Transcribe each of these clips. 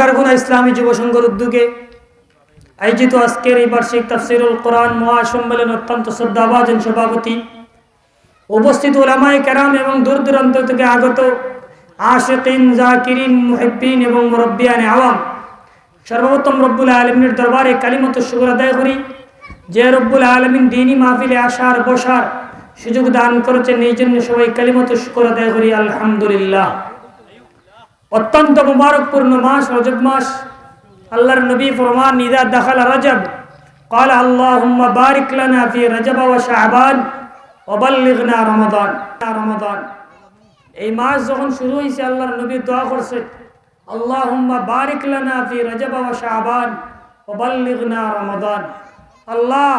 সারগুনা ইসলামী যুব সংঘের উদ্যোগে আয়োজিত আজকের এই বার্ষিক তাফসিরুল কোরআন মহাসম্মেলন অত্যন্ত শ্রদ্ধাভাজন সভাপতি, উপস্থিত উলামায়ে কেরাম এবং দূর দূরান্ত থেকে আগত আশিকিন, জাকিরিন, মুহিব্বিন এবং মুরব্বিয়ানে আওয়াম, সর্বপ্রথম রব্বুল আলমিনের দরবারে কালিমাত শুকর আদায় করি যে রব্বুল আলমিন দ্বীনি মাহফিলে আসার বসার সুযোগ দান করেছেন। এই জন্য সবাই কালিমাত শুকর আদায় করি আলহামদুলিল্লাহ। অত্যন্ত মুবারকপূর্ণ মাস রজব মাস। আল্লাহর নবী ফরমান, ইযা দাখালা রজব ক্বালা আল্লাহুম্মা বারিক লানা ফি রজব ওয়া শাবান ওয়া বাল্লিগনা রমাদান। এই মাস যখন শুরু হয়েছে, আল্লাহর নবী দোয়া করছেন, আল্লাহুম্মা বারিক লানা ফি রজব ওয়া শাবান ওয়া বাল্লিগনা রমাদান। আল্লাহ,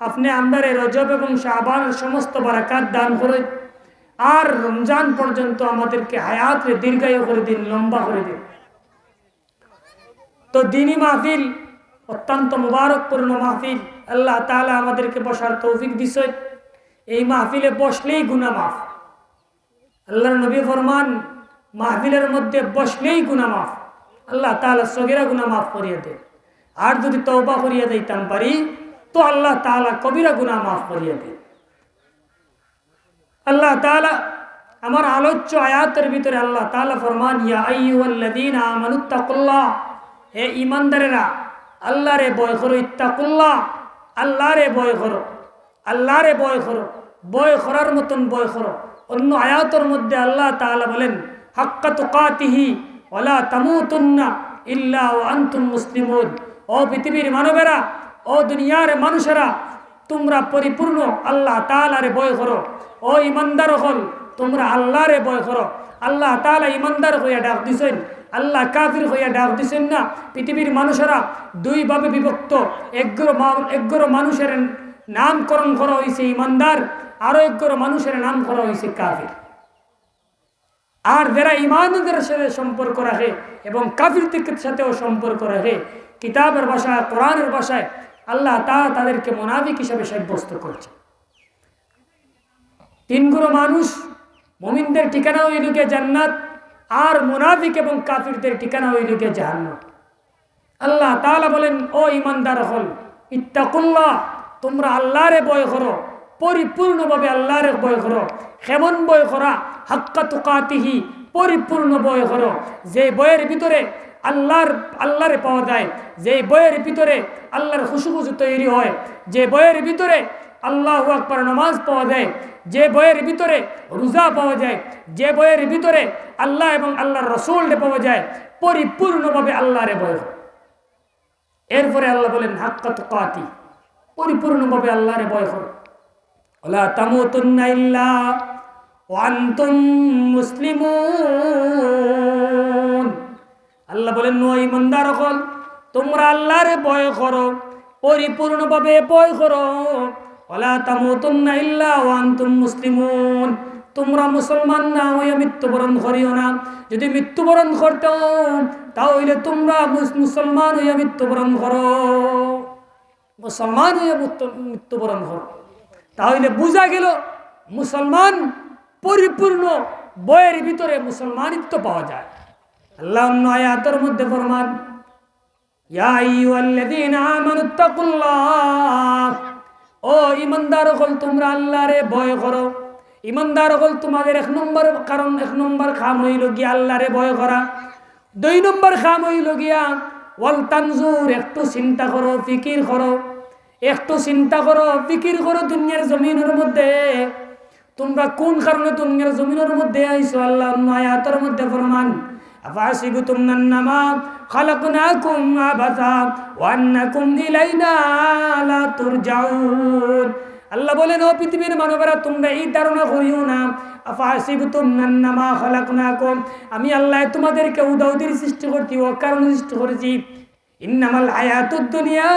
আপনি আমাদের রজব এবং শাবানের সমস্ত বারাকাত দান করেন, আর রমজান পর্যন্ত আমাদেরকে হায়াতে দীর্ঘায়ু করে দিন, লম্বা করে দিন। তো দ্বীনি মাহফিল অত্যন্ত মুবারকপূর্ণ মাহফিল। আল্লাহ তাআলা আমাদেরকে বসার তৌফিক দিয়েছেন। এই মাহফিলে বসলেই গুনাহ মাফ। আল্লাহর নবী ফরমান, মাহফিলের মধ্যে বসলেই গুনাহ মাফ। আল্লাহ তাআলা সগীরা গুনাহ মাফ করিয়ে দেন। আর যদি তওবা করিয়া দিতাম পারি তো আল্লাহ তাআলা কবিরা গুনাহ মাফ করিয়ে দেন। আল্লাহ তাআলা আমার আলোচ্য আয়াতের ভিতরে আল্লাহ তাআলা ফরমান, ইয়া আইয়ুহাল্লাযীনা আমানুত্তাকুল্লাহ, হে ঈমানদারেরা আল্লাহরে ভয় করো। ইত্তাকুল্লাহ, আল্লাহরে ভয় করো, আল্লাহরে ভয় করো, ভয় করার মতন ভয় করো। অন্য আয়াতের মধ্যে আল্লাহ তাআলা বলেন, হাক্কা তুকাতিহি ওয়ালা তামুতুন্না ইল্লা ওয়া আনতুম মুসলিমুন। ও পৃথিবীর মানবেরা, ও দুনিয়ার মানুষেরা, তোমরা পরিপূর্ণ আল্লাহ তাআলারে ভয় করো। ও ঈমানদার হল, তোমরা আল্লাহরে ভয় করো। আল্লাহ তাআলা ঈমানদার হইয়া ডাক দিছেন, আল্লাহ কাফির হইয়া ডাক দিছেন না। পৃথিবীর মানুষেরা দুই ভাবে বিভক্ত। একগরো মানুষের নামকরণ করা হয়েছে ঈমানদার, আরো একগরো মানুষের নাম করা হয়েছে কাফির। আর যারা ঈমানদারের সাথে সম্পর্ক রাখে এবং কাফিরদের সাথেও সম্পর্ক রাখে, কিতাবের ভাষায়, কোরআনের ভাষায় আল্লাহ তাআলা তাদেরকে মুনাফিক হিসেবে সাব্যস্ত করছে। তিন গুরু মানুষ, মুমিনদের ঠিকানা হইল গিয়ে জান্নাত, আর মুনাফিক এবং কাফিরদের ঠিকানা হইল গিয়ে জাহান্নাম। আল্লাহ তাআলা বলেন, ও ঈমানদার হল, ইত্তাকুল্লাহ, তোমরা আল্লাহরে ভয় করো, পরিপূর্ণভাবে আল্লাহরে ভয় করো। কেমন ভয় করা? হাক্কা তুকাতিহি, পরিপূর্ণ ভয় করো। যে বয়ের ভিতরে আল্লাহরে পাওয়া যায়, যে বয়ের ভিতরে আল্লাহর খুশবু তৈরি হয়, যে বয়ের ভিতরে আল্লাহু আকবার নামাজ পাওয়া যায়, যে বইয়ের ভিতরে রোজা পাওয়া যায়, যে বইয়ের ভিতরে আল্লাহ এবং আল্লাহর রাসূলকে পাওয়া যায়, পরিপূর্ণভাবে আল্লাহরে ভয় করো। এরপরে আল্লাহ বলেন, হাক্কা তুকাতি, পরিপূর্ণভাবে আল্লাহরে ভয় করো। ওয়ালা তামুতুন্না ইল্লা ওয়া আনতুম মুসলিমুন। আল্লাহ বলেন, ও ঈমানদার হল, তোমরা আল্লাহরে ভয় করো, পরিপূর্ণভাবে ভয় করো। ওয়ালা তামুতুন্না ইল্লা ওয়া আনতুম মুসলিমুন। তোমরা মুসলমান না হইয়া মৃত্যুবরণ করিও না। যদি মৃত্যুবরণ করতে তাহলে তোমরা মুসলমান হইয়া মৃত্যুবরণ করো, মুসলমান হইয়া মৃত্যুবরণ করো। তাহলে বুঝা গেল মুসলমান পরিপূর্ণ বইয়ের ভিতরে মুসলমানিত্ব পাওয়া যায়। আল্লাহ অন্য আয়াতের মধ্যে ফরমান, ইয়া আইয়ুহাল্লাযীনা আমানুত্তাকুল্লাহ, ও ঈমানদার হল, তোমরা আল্লাহরে ভয় করো। ঈমানদার হল তোমাদের এক নম্বর কাম হইল গিয়া আল্লাহরে ভয় করা। 2 নম্বর কাম হইল গিয়া ওয়াল তানজুর, একটু চিন্তা করো, ফিকির করো, একটু চিন্তা করো, ফিকির করো। দুনিয়ার জমিনের মধ্যে তোমরা কোন কারণে দুনিয়ার জমিনের মধ্যে আইছো? আল্লাহ আয়াতের মধ্যে ফরমান, আফাসিবতুম আন্নামা খালাকনাকুম আবাসা ওয়া আন্নাকুম ইলাইনা লা তুরজাউন। আল্লাহ বলেন, ও পৃথিবীর মানবেরা, তোমরা এই ধারণা করিও না, আফাসিবতুম আন্নামা খালাকনাকুম, আমি আল্লাহ তোমাদেরকে উদাউদির সৃষ্টি করছি, ও কারণে সৃষ্টি করেছি। ইন্নামাল হায়াতুদ দুনিয়া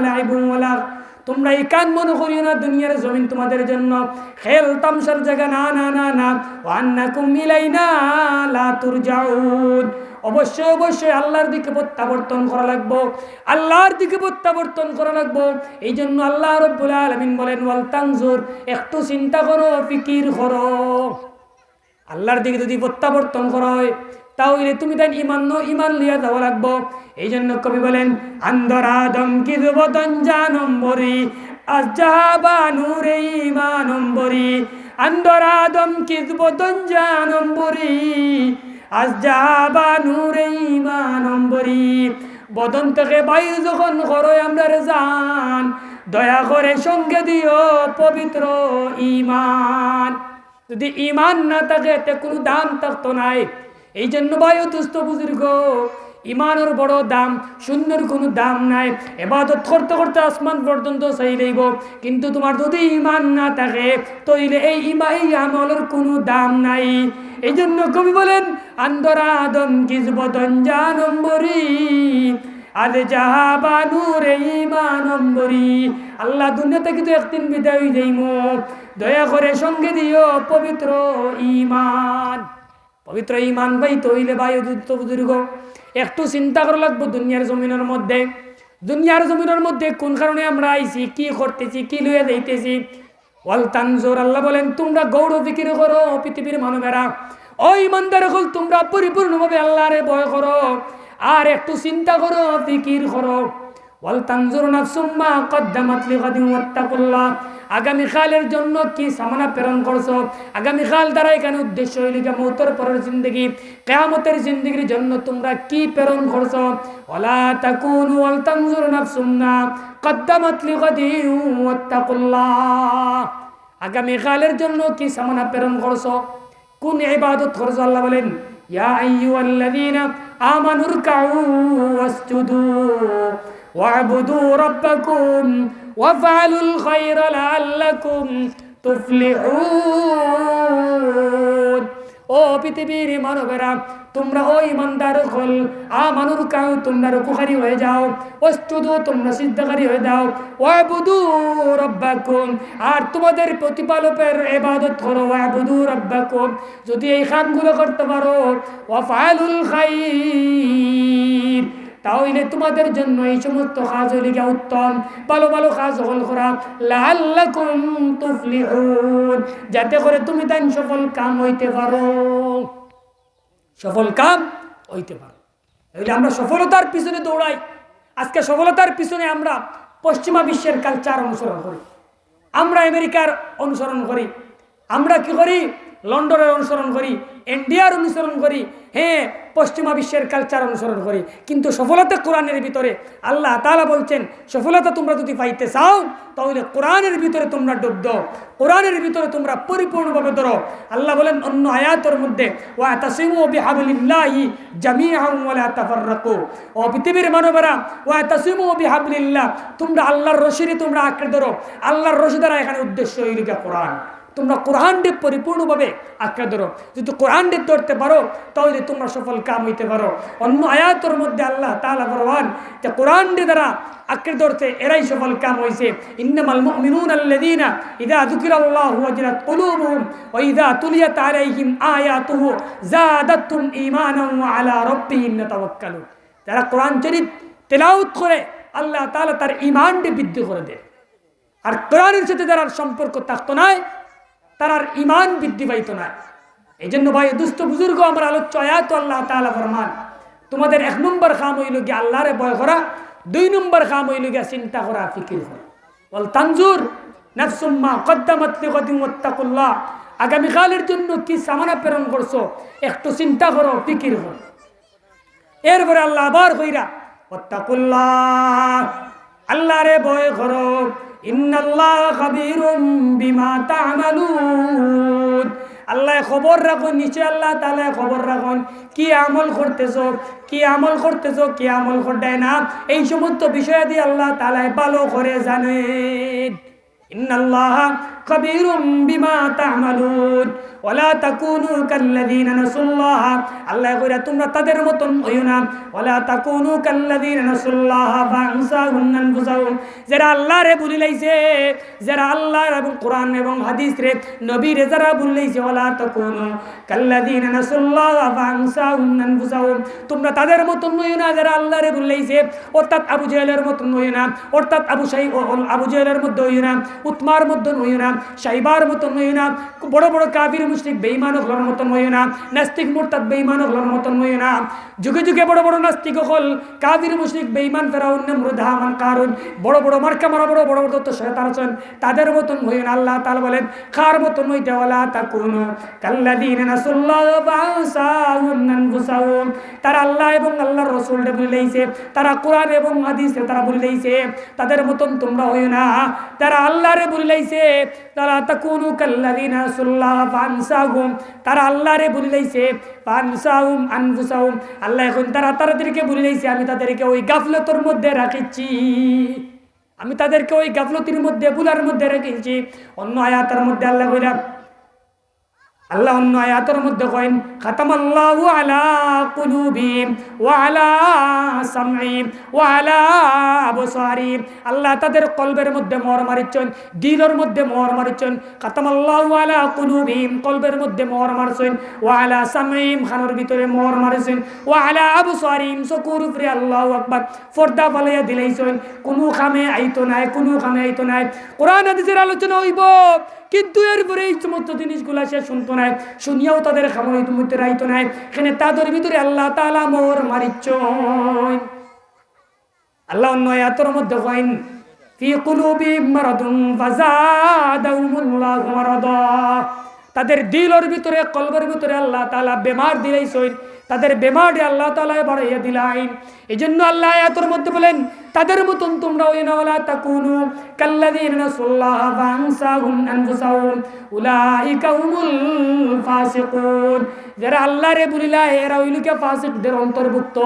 লাইবুন ওয়া লাহব, তোমরা এই কান মনে করিও না দুনিয়ার জমিন তোমাদের জন্য খেল তামসার জায়গা, না না না না। ওয়া আন্নাকুম ইলাইনা লা তুরজাউন, অবশ্যই অবশ্যই আল্লাহর দিকে প্রত্যাবর্তন করা লাগবে, আল্লাহর দিকে প্রত্যাবর্তন করা লাগবে। এই জন্য আল্লাহ রাব্বুল আলামিন বলেন, ওয়াল তানজুর, একটু চিন্তা করো, ফিকির করো। আল্লাহর দিকে যদি প্রত্যাবর্তন করা হয় তাহলে তুমি তাই ইমান লিয়া যাওয়া লাগবো। এই জন্য কবি বলেন আন্দরাদম কি যুবতন জানম্বরি আজাবা নূরে ইমানম্বরি, আন্দরাদম কি যুবতন জানম্বরি আজাবা নূরে ইমানম্বরি। বদন থেকে বাইর যখন করো আমরা জান, দয়া করে সঙ্গে দিও পবিত্র ইমান। যদি ইমান না থাকে তে কোনো দাম থাকতো নাই। এই জন্য ভাই দুস্থ বুজুর্গ, ইমানের বড় দাম, শূন্যের কোনো দাম নাই। এবাদত করতে করতে আসমান পর্যন্ত চাই লইব, কিন্তু তোমার যদি ইমান না থাকে তইলে এই আমলের কোনো দাম নাই। এই জন্য কবি বলেন আন্দরাদম কিসবতন জানম্বরি আজ জাহাবা নূরে ইমানম্বরি। আল্লাহ দুনিয়া থেকে তো একদিন বিদায় যাইমু, দয়া করে সঙ্গে দিও পবিত্র ইমান। পবিত্র ইমান ভাই তৈলে ভাই বুজুর্গ, একটু চিন্তা করা লাগবো দুনিয়ার জমিনের মধ্যে। দুনিয়ার জমিনের মধ্যে কোন কারণে আমরা আইছি, কি করতেছি, কি লইয়া যাইতেছি। ওয়াল তানজুর, আল্লাহ বলেন তোমরা গৌর ফিকির করো পৃথিবীর মানবেরা। ও ইমানদার হল তোমরা পরিপূর্ণভাবে আল্লাহরে ভয় করো আর একটু চিন্তা করো, ফিকির করো। ওয়াল তানজুর নাফসুম মা কদ্দামাত লিগাদিন ওয়াত্তাকুল্লাহ। আগামীকালের জন্য কি সামানা প্রেরণ করছো, আগামীকাল দ্বারা এখানে উদ্দেশ্য হইল মৌতের পরের জিন্দগি, কিয়ামতের জিন্দগির জন্য তোমরা কি প্রেরণ করছো। ওয়ালা তাকুনু ওয়াল তানজুর নাফসুম মা কদ্দামাত লিগাদিন ওয়াত্তাকুল্লাহ। আগামীকালের জন্য কি সামানা প্রেরণ করছো, কোন ইবাদত করছো। আল্লাহ বলেন ইয়া আইয়ুহাল্লাযীনা আমানু রুকউ ওয়াসজুদু ওয়া'বুদু রাব্বাকুম ওয়াফআলুল খায়রা লাআল্লাকুম তুফলিহুন। ও পৃথিবীর মানবেরা, তোমরা ও ইমানদার হল আমানুর কাউ তোমরা রুকুকারী হয়ে যাও, ওয়াসজুদু তোমরা সিজদাকারী হয়ে যাও, ওয়া'বুদু রাব্বাকুম আর তোমাদের প্রতিপালকের ইবাদত করো। ওয়া'বুদু রাব্বাকুম, যদি এই কাজগুলো করতে পারো, ওয়াফআলুল খায়র তাহলে তোমাদের জন্য এই সমস্ত কাজ হইলে উত্তম, ভালো ভালো কাজ হল করা। লাআল্লাকুম তুফলিহুন, যাতে করে তুমি তাই সফল কাম হইতে পারো, সফল কাম হইতে পারো। তাহলে আমরা সফলতার পিছনে দৌড়াই। আজকে সফলতার পিছনে আমরা পশ্চিমা বিশ্বের কালচার অনুসরণ করি, আমরা আমেরিকার অনুসরণ করি, আমরা কি করি লন্ডনের অনুসরণ করি, ইন্ডিয়ার অনুসরণ করি, হ্যাঁ পশ্চিমা বিশ্বের কালচার অনুসরণ করি। কিন্তু সফলতা কোরআনের ভিতরে আল্লাহ তাআলা বলছেন সফলতা তোমরা যদি পাইতে চাও তাহলে কোরআনের ভিতরে তোমরা ডুব দাও, কোরআনের ভিতরে তোমরা পরিপূর্ণভাবে ধরো। আল্লাহ বলেন অন্য আয়াতের মধ্যে ওয়াতাসিমু বিহাবলিল্লাহি জামিআন ওয়া লা তাফাররাকু। ও পৃথিবীর মানবেরা ওয়াতাসিমু বিহাবলিল্লাহ, তোমরা আল্লাহর রশিরে তোমরা আঁকড়ে ধরো। আল্লাহর রশি দ্বারা এখানে উদ্দেশ্য হইল কোরআন। তোমরা কোরআনকে পরিপূর্ণভাবে আঁকড়ে ধরো। যদি কোরআনকে ধরতে পারো তাহলে তোমরা সফল কাম হইতে পারো। অন্য আয়াতের মধ্যে আল্লাহ তাআলা ফরমান যে কোরআনকে দ্বারা আঁকড়ে ধরতে এরাই সফল কাম হইছে। ইন্নামাল মুমিনুনা আল্লাযীনা ইযা যুকিরাল্লাহু ওয়াজিলাত কুলুবুহুম ওয়া ইযা তুলিয়াত আলাইহিম আয়াতুহু যাদাতুহুম ঈমানান ওয়া আলা রাব্বিহিম ইয়াতাওয়াক্কালুন। যারা কোরআন শরীফ তেলাওয়াত করে আল্লাহ তাআলা তার ঈমানকে বৃদ্ধি করে দেয়। আর কোরআনের সাথে যারা সম্পর্ক থাকতো না তার ইমান বৃদ্ধি পাইত না। এই জন্য ভাই দুস্থ বুজুর্গ, আমার আলোচ্য আয়াত আল্লাহ তাআলা ফরমান তোমাদের 1 নম্বর কাম হইল গিয়ে আল্লাহরে ভয় করা, 2 নম্বর কাম হইল গিয়ে চিন্তা করা, ফিকির করা। ওয়াল তানজুর নাফসুম মা কদ্দামাত লিগাদিন ওয়াত্তাকুল্লাহ, আগামীকালের জন্য কি সামানা প্রেরণ করছো একটু চিন্তা করো, ফিকির করো। এরপরে আল্লাহ আবার কইরা ওয়াত্তাকুল্লাহ, আল্লাহরে ভয় করো। ইন্নাল্লাহ খাবীরুম বিমা তা'মালুন, আল্লাহ খবর রাখুন, নিচে আল্লাহ তাআলা খবর রাখুন কি আমল করতেছো, কি আমল করতেছো, কি আমল করতে না, এই সমস্ত বিষয়াদি আল্লাহ তাআলা ভালো করে জানেন। ইন্নাল্লাহ খাবীরুম বিমা তা'মালুন ওয়ালা তাকুনু কাল্লাযীনা নাসুল্লাহ, আল্লাহ কইরা তোমরা তাদের মতন হইও না। ওয়ালা তাকুনু কাল্লাযীনা নাসুল্লাহ ফাআনসাহুম আনফুসাহুম, যারা আল্লাহরে ভুলে লাইছে, যারা আল্লাহ এবং কোরআন এবং হাদিস রে নবীরে যারা ভুলে লাইছে, ওয়ালা তাকুনু কাল্লাযীনা নাসুল্লাহ ফাআনসাহুম আনফুসাহুম, তোমরা তাদের মতন হইও না যারা আল্লাহরে ভুলে লাইছে। অর্থাৎ আবু জাহেলের মতন হইও না, অর্থাৎ আবু জাহেলের মধ্যে হইও না, উতমার মধ্যে হইও না, সাইবার মতন হইও না, বড় বড় কাফির মুশরিক বেঈমান হলোর মতন হইও না, নাস্তিক মুরতাদ বেঈমান হলোর মতন হইও না। যুগে যুগে বড় বড় নাস্তিক হল, কাফির মুশরিক বেঈমান ফেরাউন নমরুদ হামান কারুন, বড় বড় মার্কা মারা বড় বড় তো শয়তান আছেন, তাদের মতন হইও না। আল্লাহ তাআলা বলেন কার মতন হইতে, ওয়ালা তাকুনু কাল্লাযীনা নাসাল্লাহ ফাআসাহুম আনফুসাহুম, তারা আল্লাহ এবং আল্লাহর রাসূলকে ভুলে গেছে, তারা কোরআন এবং হাদিসে তারা ভুলে গেছে, তাদের মতন তোমরা হইও না। তারা আল্লাহরে ভুলে গেছে, তারা তাকুনু কাল্লাযীনা নাসাল্লাহ ফাআনসাহুম, তারা আল্লাহরে ভুলে গেছে, ফাআনসাহুম আনফুসাহুম, আল্লাহ এখন তাদেরকে ভুলে গেছে, আমি তাদেরকে ওই গাফলতের মধ্যে রাখিছি, আমি তাদেরকে ওই গাফলতির মধ্যে ভুলার মধ্যে রেখেছি। অন্য আয়াতের মধ্যে আল্লাহ কইরা, আল্লাহ অন্য আয়াতের মধ্যে কইন খাতামাল্লাহু আলা কুলুবিহিম ওয়া আলা সামঈহিম ওয়া আলা আবসারিহিম, আল্লাহ তাদের কলবের মধ্যে মোহর মারিছেন, দিলের মধ্যে মোহর মারিছেন। খাতামাল্লাহু আলা কুলুবিহিম, কলবের মধ্যে মোহর মারছেন, ওয়া আলা সামঈহিম, কানের ভিতরে মোহর মারছেন, ওয়া আলা আবসারিহিম, চকুর উপরে আল্লাহু আকবার পর্দা ফালাইয়া দিলাইছেন। কোনো কামে আইতো নাই, কোনো কামে আইতো নাই। কোরআন হাদিসের আলোচনা হইব, কিন্তু এরপরে এই সমস্ত জিনিসগুলা সে শুনতো না, শুনিয়াও তাদের খাবার মধ্যে রাইতো নাই। এখানে তাদের ভিতরে আল্লাহ তাআলা মোহর মারিচ্ছেন। আল্লাহ অন্য আয়াতের মধ্যে কইন ফি কুলুবিহিম মারাদুন ফাযাদাহুমুল্লাহু মারাদা, তাদের দিলের ভিতরে কলবের ভিতরে আল্লাহ তাআলা বেমার দিলাইছেন, তাদের বেমারে আল্লাহ তাআলা বাড়াইয়া দিলেন। এজন্য আল্লাহ আয়াতের মধ্যে বলেন তাদের মতন তোমরা হইও না, ওয়ালা তাকুনু কাল্লাযীনা নাসাল্লাহ ফাআনসাহুম আনফুসাহুম উলাইকা হুমুল ফাসিকুন, যারা আল্লাহরে ভুলিলা এরা হইল কি ফাসিকদের অন্তর্ভুক্ত।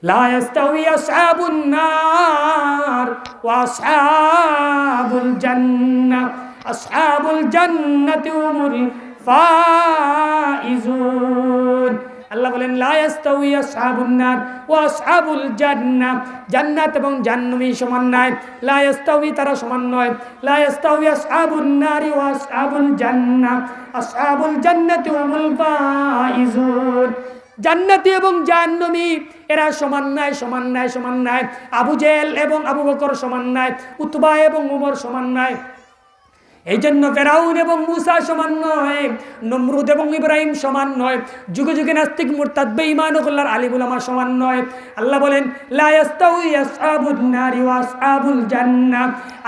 লা ইয়াস্তাউই আসহাবুন নার ওয়া আসহাবুল জান্নাহ, আসহাবুল জান্নাতি হুমুল ফাইজুন। আল্লাহ বলেন লা ইয়াস্তাউই আসহাবুন নার ওয়া আসহাবুল জান্নাহ, জান্নাত এবং জাহান্নামী সমান নয়। লা ইয়াস্তাউই, তারা সমান নয়। লা ইয়াস্তাউই আসহাবুন নারি ওয়া আসহাবুল জান্নাহ, আসহাবুল জান্নাতি হুমুল ফাইজুন। জান্নাতি এবং জাহান্নামী এরা সমান নয়, সমান নয়, সমান নয়। আবু জেহেল এবং আবু বকর সমান নয়, উতবা এবং উমর সমান নয়। এই জন্য ফেরাউন এবং মূসা সমান নয়, নমরুদ এবং ইব্রাহিম সমান নয়, যুগে যুগে নাস্তিক মুরতাদ বেঈমান ও আল্লাহর আলিম উলামা সমান নয়। আল্লাহ বলেন লা ইয়াস্তাউই আসহাবুন নারি ওয়া আসহাবুল জান্নাহ,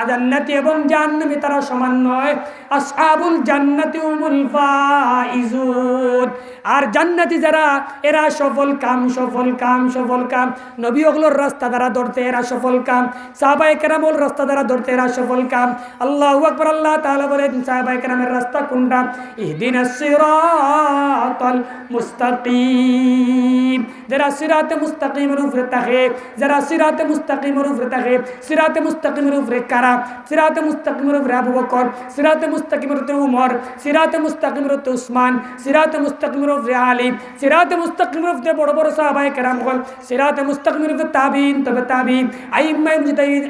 জান্নাতি এবং জাহান্নামী তারা সমান নয়। আসহাবুল জান্নাতি হুমুল ফাইজুন, আর জান্নাতি যারা এরা সফল কাম, সফল কাম, সফল কাম। নবী ওগুলোর রাস্তা দ্বারা ধরতে এরা সফল কাম, সাহাবায়ে কেরামুল রাস্তা দ্বারা ধরতে এরা সফল কাম। আল্লাহু আকবার। আল্লাহ তাআলা বলেন সাহাবায়ে কেরামের রাস্তা কোনটা? ইহদিনাস সিরাতাল মুস্তাকিম, যারা সিরাতে মুস্তাকিমের উপরে থাকে, যারা সিরাতে মুস্তাকিমের উপরে থাকে। সিরাতে মুস্তাকিমের উপরে কারা? সিরাতে মুস্তাকিমের উপরে আবু বকর, সিরাতে মুস্তাকিমের উপরে উমর, সিরাতে মুস্তাকিমের উপরে উসমান, সিরাতে মুস্তাকিমের উপরে আলী, সিরাতে মুস্তাকিমের উপরে বড় বড় সাহাবায়ে কেরাম হল, সিরাতে মুস্তাকিমের উপরে তাবিঈন, তবে তাবিঈন, আইম্মায়ে মুজতাহিদ,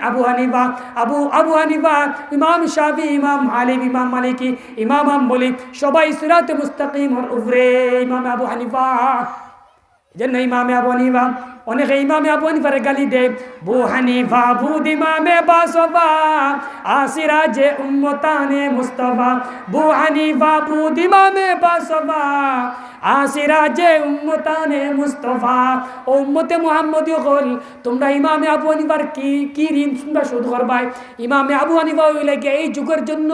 আবু হানিফা, ইমাম শাফি, ইমাম মালিক, ইমাম মালিকি, ইমাম হাম্বলি, সবাই সিরাতে মুস্তাকিমের উপরে। ইমাম আবু হানিফা, এজন্য ইমামে আবু হানিফা, অনেকে ইমামে আবু হানিফারে গালি দেয়, বু হানিফা বুদ ইমামে বাসফা আসিরাজে উম্মতানে মুস্তাফা, বু হানিফা বুদ ইমামে বাসফা আসিরাজে উম্মতানে মুস্তাফা। ও উম্মতে মুহাম্মদী হল, তোমরা ইমামে আবু হানিফার কি ঋণ তোমরা শোধ করবাই? ইমামে আবু হানিফা হইলে কি এই যুগের জন্য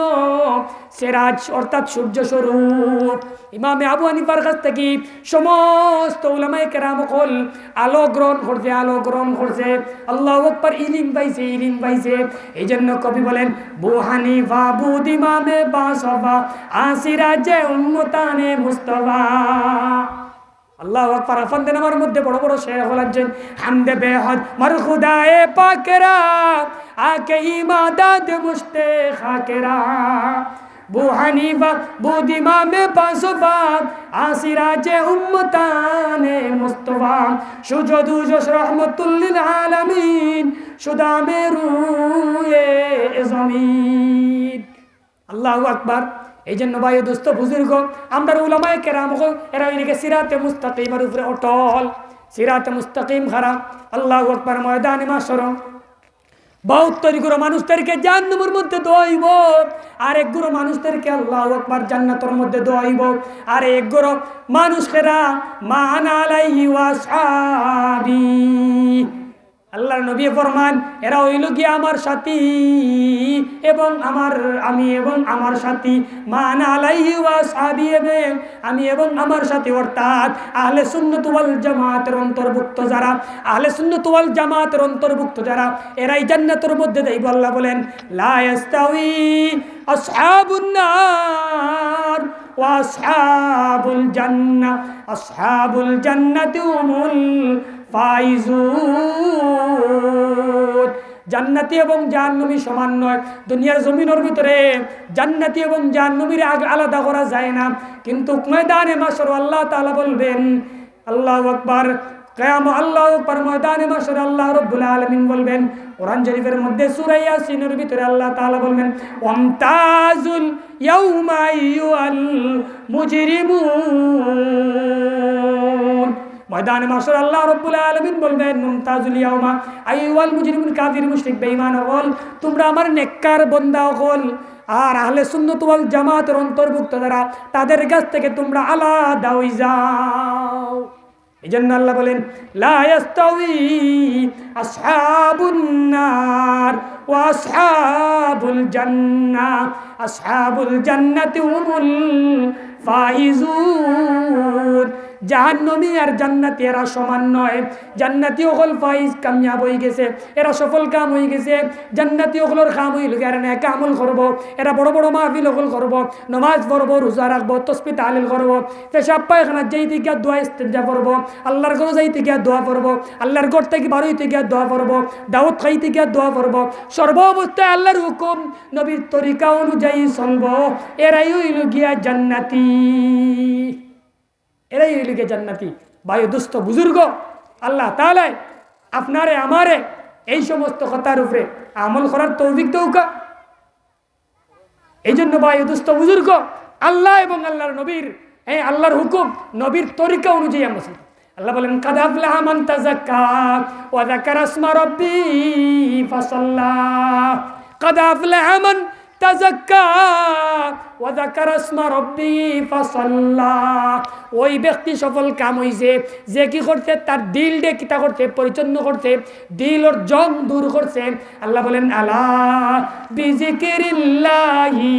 সিরাজ অর্থাৎ সূর্য স্বরূপ। ইমামে আবু হানিফার কাছ থেকে সমস্ত উলামায়ে কেরাম হল আলো গ্রহণ করছে, আলো গ্রহণ করছে। আল্লাহু আকবার, ইলম পাইছে, ইলম পাইছে। এই জন্য কবি বলেন বু হানিফা বুদ ইমামে বাসফা আসিরাজে উম্মতানে মুস্তাফা। আল্লাহু আকবার। আফানদের আমার মধ্যে বড় বড় শেখ হলেন হামদে বেহদ মার খুদায়ে পাকেরা আকে ইমাদাত মুশতে খাকেরা, বু হানিফা বুদ ইমামে বাসফা আসিরাজে উম্মতানে মুস্তাফা, সুজদু জশ রাহমাতুল লিল আলামিন সুদামে রুয়ে জমিন। আল্লাহু আকবার। এই জন্য ভাই দোস্ত বুজুর্গ, আমরা উলামায়ে কেরাম এরা এদিকে সিরাতে মুস্তাকিমের উপরে অটল। সিরাতে মুস্তাকিম খারাপ। আল্লাহু আকবার। ময়দানে মাশর 72 গুরু মানুষদেরকে জাহান্নামের মধ্যে দোয়াইব, আর এক গুরু মানুষদেরকে আল্লাহু আকবার জান্নাতের মধ্যে দোয়াইব। আর এক গুরু মানুষেরা মান আলাইহি ওয়া আসহাবি, আল্লাহর নবী ফরমান এরা হইল গিয়ে আমার সাথী এবং আমি এবং আমার সাথী, মান আলাইহি ওয়া আসহাবি, আমি এবং আমার সাথী অর্থাৎ আহলে সুন্নাত ওয়াল জামাতের অন্তর্ভুক্ত যারা, আহলে সুন্নাত ওয়াল জামাতের অন্তর্ভুক্ত যারা, এরাই জান্নাতের মধ্যে যাইব। আল্লাহ বলেন লা ইস্তাউই আসহাবুন নার ওয়া আসহাবুল জান্নাহ, আসহাবুল জান্নাতি হুমুল ফাইজুন। জান্নাতি এবং জাহান্নামী সমান নয়। দুনিয়ার জমিনের ভিতরে জান্নাতি এবং জাহান্নামীর আলাদা করা যায় না, কিন্তু ময়দানে মাশর আল্লাহ তাআলা বলবেন, আল্লাহু আকবার, কিয়ামত আল্লাহু আকবার, ময়দানে মাশর আল্লাহ রাব্বুল আলামিন বলবেন। কোরআন শরীফের মধ্যে সূরা ইয়াসিনের ভিতরে আল্লাহ তাআলা বলবেন ওয়ামতাজুল ইয়াউমা আইয়ুহাল মুজরিমুন। ময়দানে মাশর আল্লাহ রাব্বুল আলামিন বলবেন মুমতাজুল ইয়াউমা আইয়ুহাল মুজরিমুন, কাফির মুশরিক বেঈমান হল তোমরা আমার নেককার বান্দা হল, আর আহলে সুন্নাত ওয়াল জামাতের অন্তর্ভুক্ত যারা তাদের কাছ থেকে তোমরা আলাদা হয়ে যাও। এজন্য আল্লাহ বলেন লা ইস্তাউই আসহাবুন নার ওয়া আসহাবুল জান্নাহ, আসহাবুল জান্নাতি হুমুল ফাইজুন। জাহান্নামী আর জান্নাতি এরা সমান নয়। জান্নাতি হল ফাইজ, কামিয়াব হয়ে গেছে, এরা সফল কাম হয়ে গেছে। জান্নাতি হলর কাম হইল এরা নেক আমল করব, এরা বড় বড় মাহফিল হল করব, নামাজ পড়ব, রোজা রাখবো, তাসবিহ তাহলিল করব, পেশাব পায়খানা যাইতে গিয়া দোয়া ইস্তেঞ্জা করব, আল্লাহর ঘরে যাইতে গিয়া দোয়া করব, আল্লাহর ঘর থেকে বার হইতে গিয়া দোয়া করব, দাওয়াত খাইতে গিয়া দোয়া করব, সর্ব অবস্থায় আল্লাহর হুকুম নবীর তরিকা অনুযায়ী চলব। এরাই হইল গিয়া জান্নাতি, এরাই হইল গিয়া জান্নাতি। ভাই দুস্থ বুজুর্গ, আল্লাহ তাআলা আপনারে আমারে এই সমস্ত কথার উপরে আমল করার তৌফিক দৌকা। এই জন্য ভাই দুস্থ বুজুর্গ, আল্লাহ এবং আল্লাহর নবীর আল্লাহর হুকুম নবীর তরিকা অনুযায়ী আমরা চলি। আল্লাহ বলেন কাদ আফলাহা মান তাযাক্কা ওয়া যাকারা ইসমা রাব্বি ফাসাল্লা, কাদ আফলাহা মান তাযাক্কা ওয়া যাকারা ইসমা রাব্বি ফাসাল্লা। ওই ব্যক্তি সফল কাম হইছে যে কি করতে, তার দিল দিয়ে কিতা করতে, পরিচ্ছন্ন করতে, দিলর জং দূর করছে। আল্লাহ বলেন আলা বিজিকিরিল্লাহি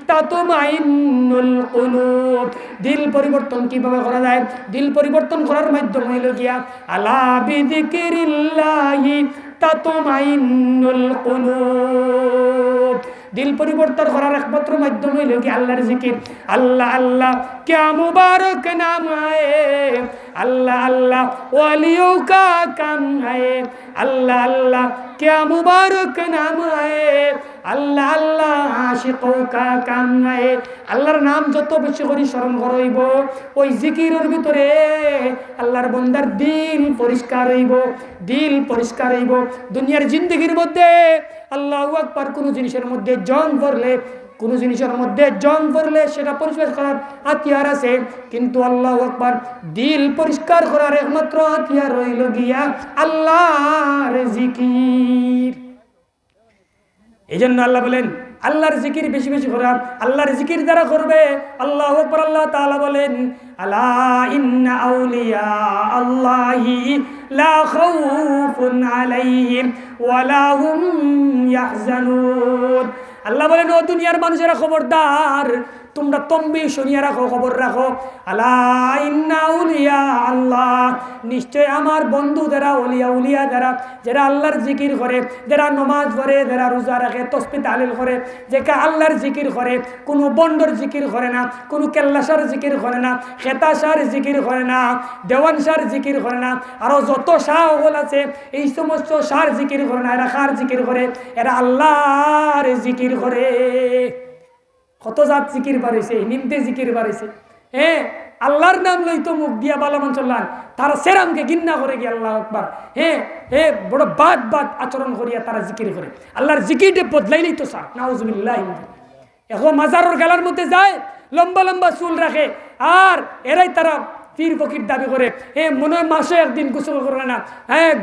তাতমাইন্নুল কুলুব। দিল পরিবর্তন কিভাবে করা যায়? দিল পরিবর্তন করার মাধ্যম হইল গিয়া আলা বিজিকিরিল্লাহি তাতমাইন্নুল কুলুব। দিল পরিবর্তন করার একমাত্র মাধ্যম হইল কি আল্লাহর জিকির। আল্লাহ আল্লাহ क्या मुबारक नाम है, अल्लाह अल्लाह वालियों का काम है, अल्लाह अल्लाह क्या मुबारक नाम है, अल्लाह अल्लाह आशिकों का काम है। আল্লাহর নাম যত বেশি করে স্মরণ করইব, ওই জিকিরের ভিতরে আল্লাহর বান্দার দিল পরিষ্কার হইব, দিল পরিষ্কার হইব। দুনিয়ার জিন্দেগির মধ্যে আল্লাহু আকবার কোন জিনিসের মধ্যে জং পড়লে, কোন জিনিসের মধ্যে জং পড়লে সেটা পরিষ্কার করার হাতিয়ার আছে, কিন্তু আল্লাহু আকবার দিল পরিষ্কার করার একমাত্র হাতিয়ার হইল গিয়া আল্লাহর জিকির। এই জন্য আল্লাহ বলেন আল্লাহর জিকির বেশি বেশি করা। আল্লাহর জিকির যারা করবে, আল্লাহু আকবার, আল্লাহ তাআলা বলেন আলা ইন্না আউলিয়া আল্লাহি লা খাউফুন আলাইহিম ওয়া লা হুম ইয়াহজানুন। আল্লাহ বলেন ও দুনিয়ার মানুষেরা খবরদার, তোমরা তম্বি শুনিয়ে রাখো, খবর রাখো। আলা ইন্না আউলিয়া আল্লাহ, নিশ্চয় আমার বন্ধু যারা ওলিয়া, উলিয়া যারা আল্লাহর জিকির করে, যারা নমাজ পড়ে, যারা রোজা রাখে, তাসবিহ তাহলিল করে, যারা আল্লাহর জিকির করে, কোনো বন্ডর জিকির করে না, কোনো কেল্লাসার জিকির করে না, খেতাসার জিকির করে না, দেওয়ানসার জিকির করে না, আরো যত শাহ হল আছে এই সমস্ত শাহর জিকির করে না, এরা কার জিকির করে? এরা আল্লাহর জিকির করে। কত জাত জিকির বাড়িছে, নিমতে জিকির বাড়িছে। আল্লাহর নাম লইতো মুখ দিয়া বালা মানসল্লান, তারা সেরামকে ঘৃণা করে গিয়ে আল্লাহ আকবার বড় বাদ আচরণ করিয়া তারা জিকির করে। আল্লাহর জিকিরটা বদলাইলেই তো স্যার, নাউজুবিল্লাহ। এখন মাজারের গেলার মধ্যে যায়, লম্বা লম্বা চুল রাখে, আর এরাই তারা পীর ফকির দাবি করে, মনে হয় মাসে একদিন গোসল করে না,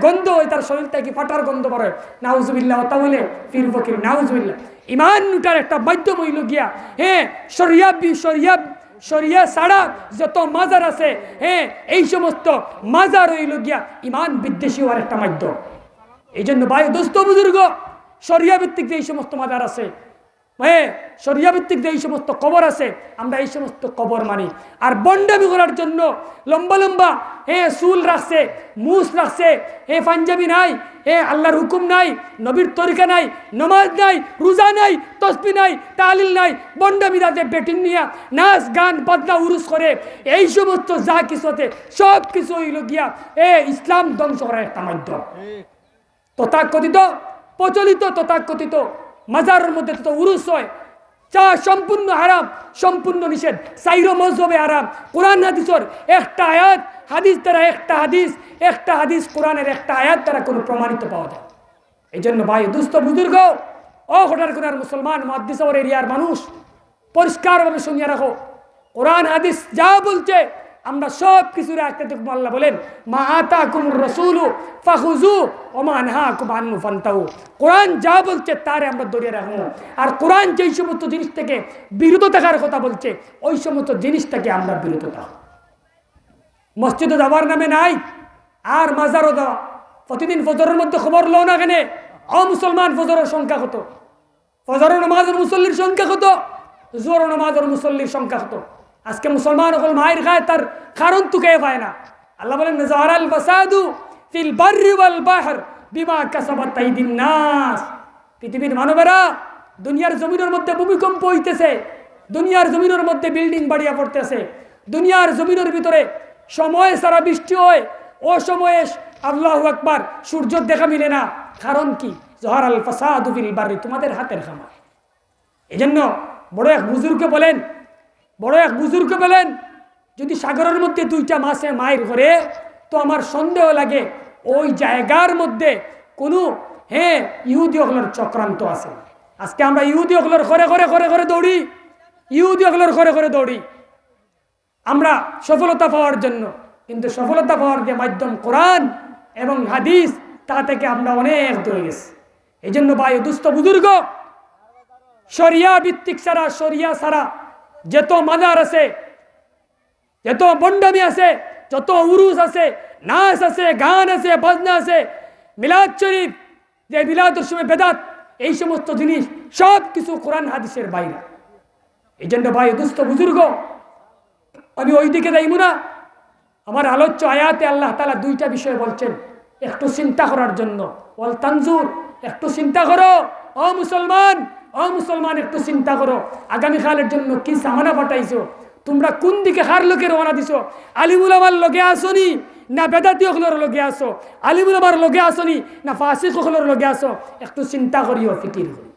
গন্ধ হয় তার শরীরটা কি ফাটার গন্ধ বার হয়, নাউজুবিল্লাহ, তা বলে পীর ফকির, নাউজুবিল্লাহ। ইমান লুটার একটা মাধ্যম হইল গিয়া শরিয়া ছাড়া যত মাজার আছে, এই সমস্ত মাজার হইল গিয়া ইমান বিদ্বেষী হওয়ার একটা মাধ্যম। এই জন্য ভাই দোস্ত বুজুর্গ, শরিয়া ভিত্তিক যে এই সমস্ত মাজার আছে, শরিয়া ভিত্তিক যে এই সমস্ত কবর আছে, আমরা এই সমস্ত কবর মানি। আর বন্ডামি করার জন্য লম্বা লম্বা চুল রাখছে, মুস রাখছে, পাঞ্জাবি নাই, আল্লাহর হুকুম নাই, নবীর তরিকা নাই, নমাজ নাই, রোজা নাই, তসবি নাই, তালিল নাই, বন্ডামি রাতে বেটিন নিয়া নাচ গান বাজনা উরুস করে, এই সমস্ত যা কিছু আছে সব কিছু হইল গিয়া ইসলাম ধ্বংস করার একটা মাধ্যম। তথাকথিত প্রচলিত তথাকথিত মাজারের মধ্যে তো উরুস হয়, যা সম্পূর্ণ হারাম, সম্পূর্ণ নিষেধ। সাইরো মজহবে হারাম। কোরআন হাদিসের একটা আয়াত, হাদিস দ্বারা একটা হাদিস কোরআনের একটা আয়াত দ্বারা কোনো প্রমাণিত পাওয়া যায়। এই জন্য ভাই দুস্থ বুজুর্গ, হঠাৎ কোনার মুসলমান মুহাদ্দিস ওর এরিয়ার মানুষ, পরিষ্কারভাবে শুনিয়ে রাখো, কোরআন হাদিস যা বলছে আমরা সব কিছু রাখতে দেখবো। আল্লাহ বলেন, মা আতাকুমুর রাসূলু ফাখুযু ওয়া মা আনহাকুম আনহু ফান্তাহু। কোরআন যা বলছে তারে আমরা ধরে রাখবো, আর কোরআন যেই সমস্ত জিনিস থেকে বিরত থাকার কথা বলছে ওই সমস্ত জিনিস থেকে আমরা বিরত থাকবো। মসজিদে যাওয়ার নামে নাই, আর মাজারও দেওয়া। প্রতিদিন ফজরের মধ্যে খবর লো না কেন, মুসলমান ফজরের সংখ্যা কত, ফজরের নামাজের মুসল্লির সংখ্যা কত, জোহর নামাজের মুসল্লির সংখ্যা কত। আজকে মুসলমান হল মায়ের খায়, তার কারণ তো কে পায় না। আল্লাহ বলেন, যাহারাল ফাসাদু ফিল বাররি ওয়াল বাহর বিমা কাসাবাত আইদিন নাস। পৃথিবীর মানবেরা, দুনিয়ার জমিনের মধ্যে ভূমিকম্প হইতেছে, দুনিয়ার জমিনের মধ্যে বিল্ডিং বাড়িয়া পড়তেছে, দুনিয়ার জমিনের ভিতরে সময় সারা বৃষ্টি হয়, ও সময়ে আল্লাহু আকবার সূর্য দেখা মিলে না। কারণ কি? যাহারাল ফাসাদু ফিল বাররি, তোমাদের হাতের খামার। এজন্য বড় এক বুজুর্গ বলেন, যদি সাগরের মধ্যে দুইটা মাছে মায়ের ঘরে, তো আমার সন্দেহ লাগে ওই জায়গার মধ্যে কোনো ইহুদি হলের চক্রান্ত আছে। আজকে আমরা ইহুদি হলের ঘরে দৌড়ি, ইহুদি হলের ঘরে দৌড়ি আমরা সফলতা পাওয়ার জন্য, কিন্তু সফলতা পাওয়ার যে মাধ্যম কোরআন এবং হাদিস, তা থেকে আমরা অনেক দূরে গেছি। এই জন্য ভাই দুস্থ বুজুর্গ, শরিয়া ভিত্তিক ছাড়া, শরিয়া ছাড়া যত মাজার আছে, যত বন্ডামি আছে, যত উরুস আছে, নাচ আছে, গান আছে, বাজনা আছে, মিলাদ শরীফ, যে মিলাদের সময় বেদাত, এই সমস্ত জিনিস সব কিছু কোরআন হাদিসের বাইরে। এই জন্য ভাই দুস্থ বুজুর্গ, আমি ওই দিকে যাইব না। আমার আলোচ্য আয়াতে আল্লাহ তাআলা দুইটা বিষয় বলছেন একটু চিন্তা করার জন্য। ওয়াল তানজুর, একটু চিন্তা করো ও মুসলমান, একটু চিন্তা করো, আগামীকালের জন্য কি সামানা পাঠাইছো, তোমরা কোন দিকে হার লোকে রওনা দিছো। আলিমুল আমার লগে আসনি না বেদাতি হলর লগে আসো, আলিমুল আমার লগে আসনি না ফাসিক হলর লগে আসো, একটু চিন্তা করিও, ফিকির করি।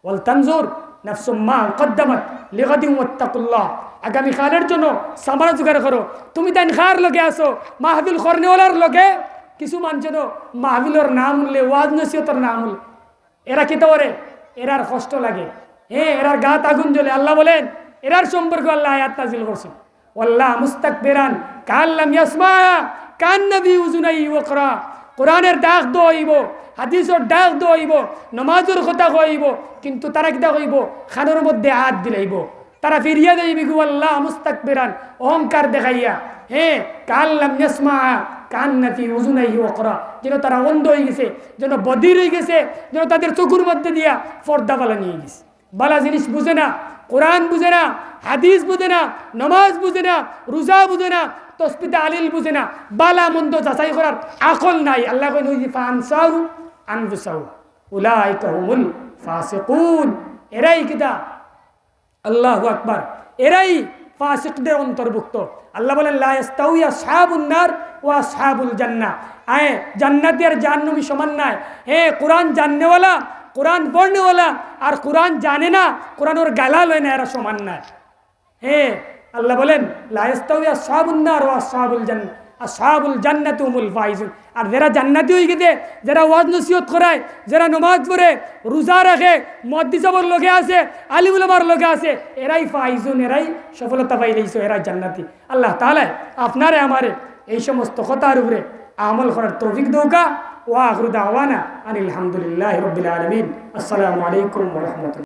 ওয়াল তানজুর নাফসুম মা কদ্দামাত লিগাদিন ওয়াত্তাকুল্লাহ, আগামীকালের জন্য সামানা জোগাড় করো। তুমি তাই খার লগে আসো, মাহফিল করনেওয়ালার লগে কিছু মানুষ মাহফিলের নাম উঠলে, ওয়াজ নসিহতের নাম উঠলে এরা কি তো ওরে, এরার কষ্ট লাগে, এরার গাত আগুন জ্বলে। আল্লাহ বলেন, এরার সম্পর্কে আল্লাহ আয়াত নাযিল করছেন, ওয়াল্লাহ মুস্তাকবিরান কাল্লাম ইয়াসমা কান্নাবি উজুনাই ওয়াকরা। কোরআনের ডাক দইব, হাদিসের ডাক দইব, নামাজের কথা কইব, কিন্তু তারা কিতা কইব, খানের মধ্যে হাত দিলাইব, তারা ফিরিয়া যাইবে গো আল্লাহ মুস্তাকবিরান, অহংকার দেখাইয়া, কাল্লাম ইয়াসমা কান্নাফি উজুনাই ওয়াকরা, যেন তারা অন্ধ হয়ে গেছে, যেন বধির হয়ে গেছে, যেন তাদের চোখের মধ্যে দিয়া পর্দা বালা নিয়ে গেছে। বালা জিনিস বুঝে না, কোরআন বুঝে না, হাদিস বুঝে না, নামাজ বুঝে না, রোজা বুঝে না, তসবিহ তাহলিল বুঝে না, বালা মন্দ যাচাই করার আকল নাই। আল্লাহ কইন ওই ফানসাহু আনফুসাহু উলাইকা হুমুল ফাসিকুন, এরাই কিতা, আল্লাহু আকবার, এরাই ফাসিকদের অন্তর্ভুক্ত। আল্লাহ বলেন, লা ইস্তাউই আসহাবুন নার ওয়া আসহাবুল জান্নাহ, জান্নাতি আর জাহান্নামী সমান নয়। কোরআন জাননেওয়ালা, কোরআন পড়নেওয়ালা আর কোরআন জানে না, কোরআন ওর গালা লয় না, এরা সমান নয়। আল্লাহ বলেন, লা ইস্তাউই আসহাবুন নার ওয়া আসহাবুল জান্নাহ, আসহাবুল জান্নাতি হুমুল ফাইজুন। আর যারা জান্নাতি হয়ে গেছে, যারা ওয়াজ নসিহত করায়, যারা নামাজ পড়ে, রোজা রাখে, মুহাদ্দিসের লোকে আছে, আলিম উলামার লোকে আছে, এরাই ফাইজুন, এরাই সফলতা পাইলেইছো, এরাই জান্নাতি। আল্লাহ তাআলা আপনারে আমারে এই সমস্ত কথার উপরে আমল করার তৌফিক দৌকা। ওয়া আখিরু দাওয়ানা আনিল হামদুলিল্লাহি রাব্বিল আলামিন। আসসালামু আলাইকুম ওয়া রাহমাতুল্লাহ।